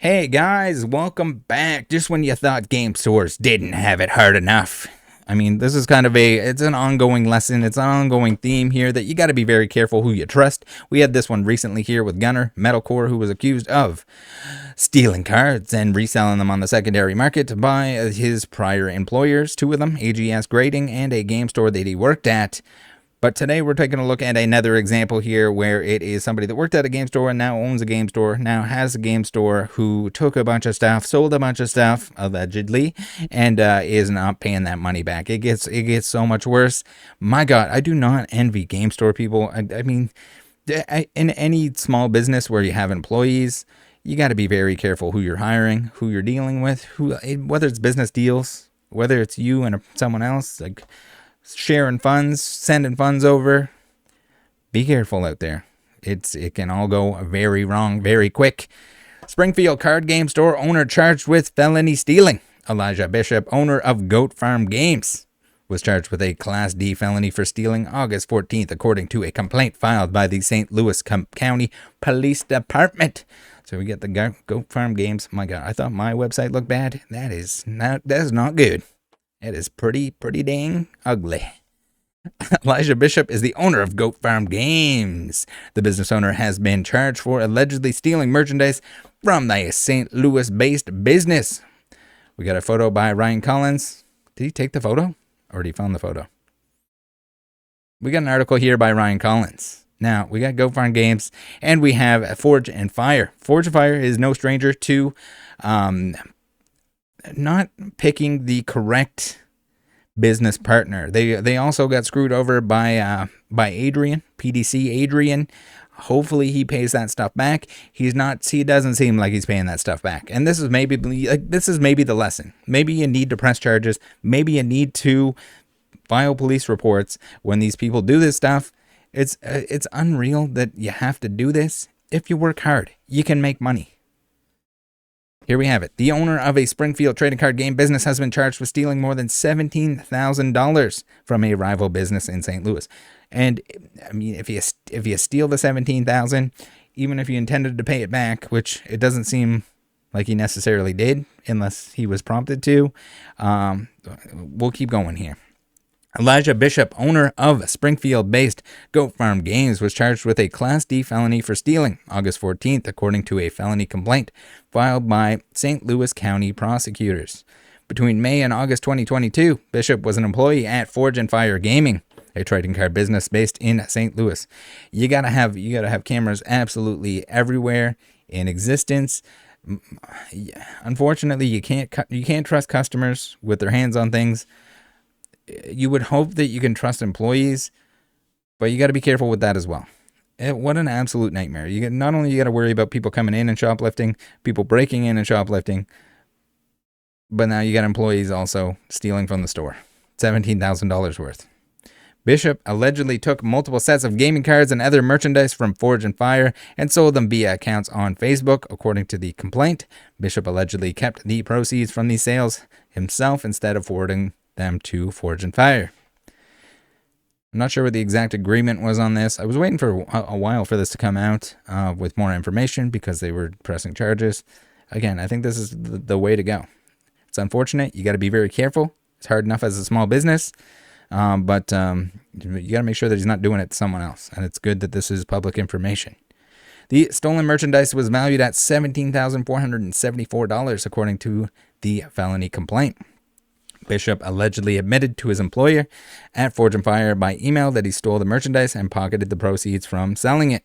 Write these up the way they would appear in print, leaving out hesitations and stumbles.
Hey guys, welcome back. Just when you thought game stores didn't have it hard enough. I mean, this is kind of it's an ongoing lesson. It's an ongoing theme here that you got to be very careful who you trust. We had this one recently here with Gunner Metalcore, who was accused of stealing cards and reselling them on the secondary market by his prior employers, two of them, AGS Grading and a game store that he worked at. But today we're taking a look at another example here where it is somebody that worked at a game store and now owns a game store, now has a game store, who took a bunch of stuff, sold a bunch of stuff, allegedly, and is not paying that money back. It gets so much worse. My God, I do not envy game store people. I mean, in any small business where you have employees, you got to be very careful who you're hiring, who you're dealing with, whether it's business deals, whether it's you and someone else, like sharing funds, sending funds over. Be careful out there. It can all go very wrong very quick. Springfield card game store owner charged with felony stealing. Elijah Bishop, owner of Goat Farm Games, was charged with a Class D felony for stealing August 14th, according to a complaint filed by the St. Louis County Police Department. So we get the Goat Farm Games. My God, I thought my website looked bad. That is not good. It is pretty dang ugly. Elijah Bishop is the owner of Goat Farm Games. The business owner has been charged for allegedly stealing merchandise from the St. Louis-based business. We got a photo by Ryan Collins. Did he take the photo? Or did he found the photo? We got an article here by Ryan Collins. Now, we got Goat Farm Games, and we have Forge and Fire. Forge and Fire is no stranger to not picking the correct business partner. They also got screwed over by Adrian, PDC Adrian. Hopefully he pays that stuff back. He doesn't seem like he's paying that stuff back. And this is maybe the lesson. Maybe you need to press charges. Maybe you need to file police reports when these people do this stuff. It's unreal that you have to do this. If you work hard, you can make money. Here we have it. The owner of a Springfield trading card game business has been charged with stealing more than $17,000 from a rival business in St. Louis. And I mean, if you steal the $17,000, even if you intended to pay it back, which it doesn't seem like he necessarily did, unless he was prompted to, we'll keep going here. Elijah Bishop, owner of Springfield-based Goat Farm Games, was charged with a Class D felony for stealing August 14th, according to a felony complaint filed by St. Louis County prosecutors. Between May and August 2022, Bishop was an employee at Forge and Fire Gaming, a trading card business based in St. Louis. You gotta have cameras absolutely everywhere in existence. Unfortunately, you can't trust customers with their hands on things. You would hope that you can trust employees, but you got to be careful with that as well. What an absolute nightmare. Not only you got to worry about people coming in and shoplifting, people breaking in and shoplifting, but now you got employees also stealing from the store. $17,000 worth. Bishop allegedly took multiple sets of gaming cards and other merchandise from Forge and Fire and sold them via accounts on Facebook, according to the complaint. Bishop allegedly kept the proceeds from these sales himself instead of forwarding them to Forge and Fire. I'm not sure what the exact agreement was on this. I was waiting for a while for this to come out with more information because they were pressing charges. Again, I think this is the way to go. It's unfortunate. You got to be very careful. It's hard enough as a small business, but you got to make sure that he's not doing it to someone else. And it's good that this is public information. The stolen merchandise was valued at $17,474, according to the felony complaint. Bishop allegedly admitted to his employer at Forge and Fire by email that he stole the merchandise and pocketed the proceeds from selling it.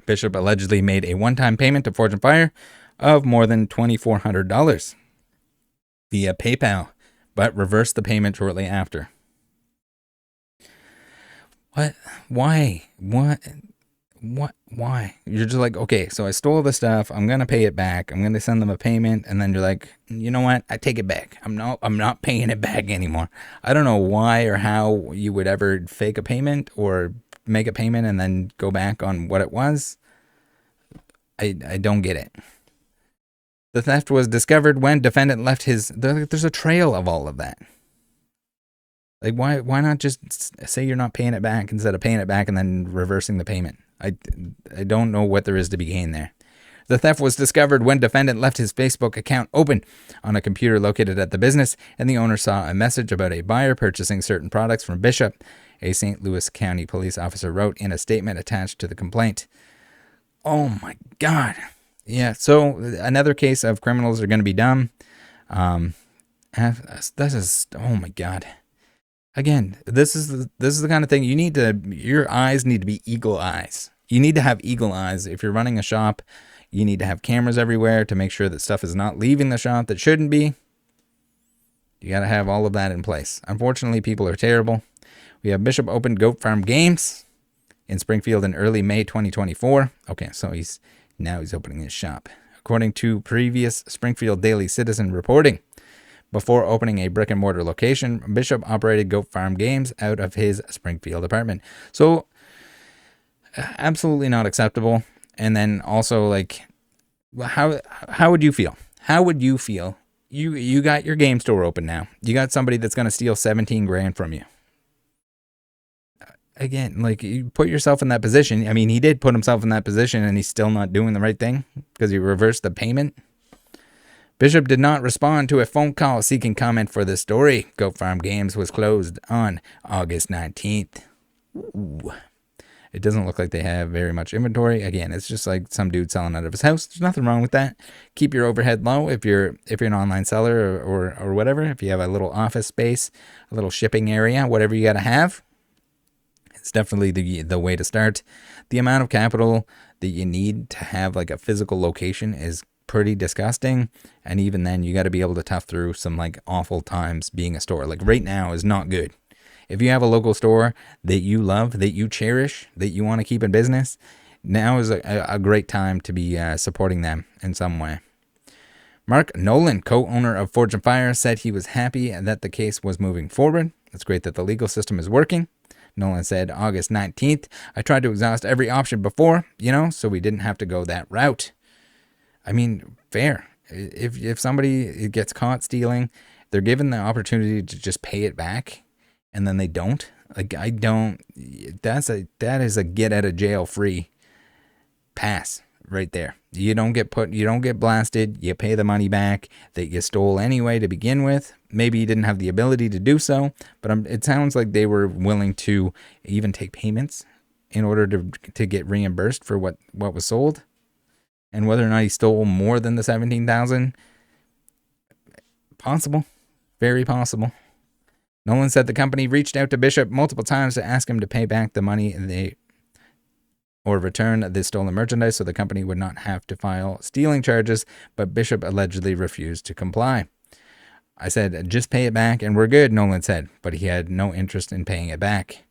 Bishop allegedly made a one-time payment to Forge and Fire of more than $2,400 via PayPal, but reversed the payment shortly after. What? Why? What? Why? You're just like, okay, so I stole the stuff. I'm going to pay it back. I'm going to send them a payment. And then you're like, you know what? I take it back. I'm not paying it back anymore. I don't know why or how you would ever fake a payment or make a payment and then go back on what it was. I don't get it. The theft was discovered when defendant left there's a trail of all of that. Like, why not just say you're not paying it back instead of paying it back and then reversing the payment? I don't know what there is to be gained there. The theft was discovered when defendant left his Facebook account open on a computer located at the business, and the owner saw a message about a buyer purchasing certain products from Bishop, a St. Louis County police officer wrote in a statement attached to the complaint. Oh my God. Yeah, so another case of criminals are going to be dumb. This is, oh my God. Again, this is the kind of thing your eyes need to be eagle eyes. You need to have eagle eyes. If you're running a shop, you need to have cameras everywhere to make sure that stuff is not leaving the shop that shouldn't be. You got to have all of that in place. Unfortunately, people are terrible. We have Bishop opened Goat Farm Games in Springfield in early May 2024. Okay, so he's opening his shop. According to previous Springfield Daily Citizen reporting, before opening a brick-and-mortar location, Bishop operated Goat Farm Games out of his Springfield apartment. So, absolutely not acceptable. And then also, like, how would you feel? How would you feel? You got your game store open now. You got somebody that's going to steal 17 grand from you. Again, like, you put yourself in that position. I mean, he did put himself in that position, and he's still not doing the right thing because he reversed the payment. Bishop did not respond to a phone call seeking comment for this story. Goat Farm Games was closed on August 19th. Ooh. It doesn't look like they have very much inventory. Again, it's just like some dude selling out of his house. There's nothing wrong with that. Keep your overhead low if you're an online seller or whatever. If you have a little office space, a little shipping area, whatever you got to have, it's definitely the way to start. The amount of capital that you need to have like a physical location is pretty disgusting, and even then you got to be able to tough through some like awful times being a store. Like right now is not good. If you have a local store that you love, that you cherish, that you want to keep in business, now is a great time to be supporting them in some way. Mark Nolan, co-owner of Forge and Fire, said he was happy that the case was moving forward. It's great that the legal system is working. Nolan said August 19th, I tried to exhaust every option before, so we didn't have to go that route. I mean, fair. If somebody gets caught stealing, they're given the opportunity to just pay it back, and then they don't. Like, that is a get out of jail free pass right there. You don't get blasted. You pay the money back that you stole anyway to begin with. Maybe you didn't have the ability to do so, but it sounds like they were willing to even take payments in order to get reimbursed for what was sold. And whether or not he stole more than the $17,000, possible, very possible. Nolan said the company reached out to Bishop multiple times to ask him to pay back the money or return the stolen merchandise so the company would not have to file stealing charges, but Bishop allegedly refused to comply. I said, just pay it back and we're good, Nolan said, but he had no interest in paying it back.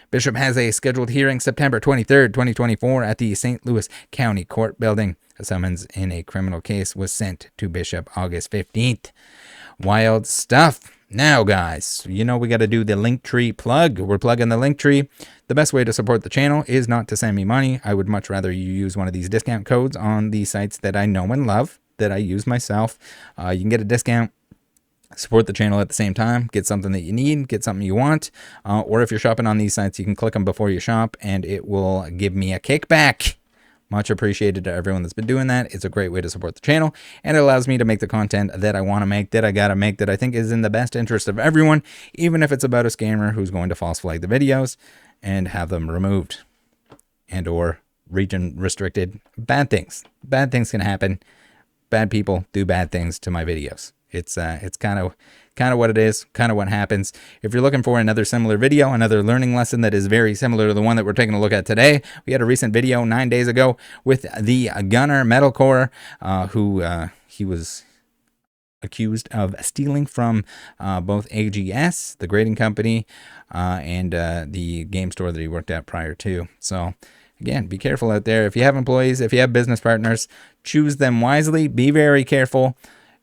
Bishop has a scheduled hearing September 23rd, 2024 at the St. Louis County Court building. A summons in a criminal case was sent to Bishop August 15th. Wild stuff. Now, guys, we got to do the Linktree plug. We're plugging the Linktree. The best way to support the channel is not to send me money. I would much rather you use one of these discount codes on the sites that I know and love, that I use myself. You can get a discount. Support the channel at the same time. Get something that you need. Get something you want. Or if you're shopping on these sites, you can click them before you shop, and it will give me a kickback. Much appreciated to everyone that's been doing that. It's a great way to support the channel, and it allows me to make the content that I want to make, that I got to make, that I think is in the best interest of everyone, even if it's about a scammer who's going to false flag the videos and have them removed and or region restricted. Bad things. Bad things can happen. Bad people do bad things to my videos. It's kind of what it is, kind of what happens. If you're looking for another similar video, another learning lesson that is very similar to the one that we're taking a look at today, we had a recent video 9 days ago with the gunner Metalcore, who he was accused of stealing from both AGS, the grading company, and the game store that he worked at prior to. So again, be careful out there. If you have employees, if you have business partners, choose them wisely. Be very careful.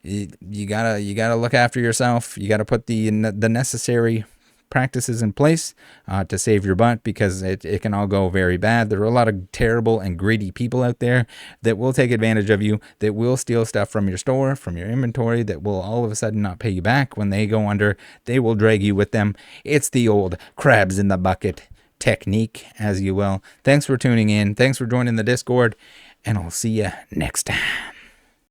You gotta look after yourself. You gotta put the necessary practices in place to save your butt, because it can all go very bad. There are a lot of terrible and greedy people out there that will take advantage of you, that will steal stuff from your store, from your inventory, that will all of a sudden not pay you back. When they go under, they will drag you with them. It's the old crabs in the bucket technique, as you will. Thanks for tuning in. Thanks for joining the Discord. and I'll see you next time.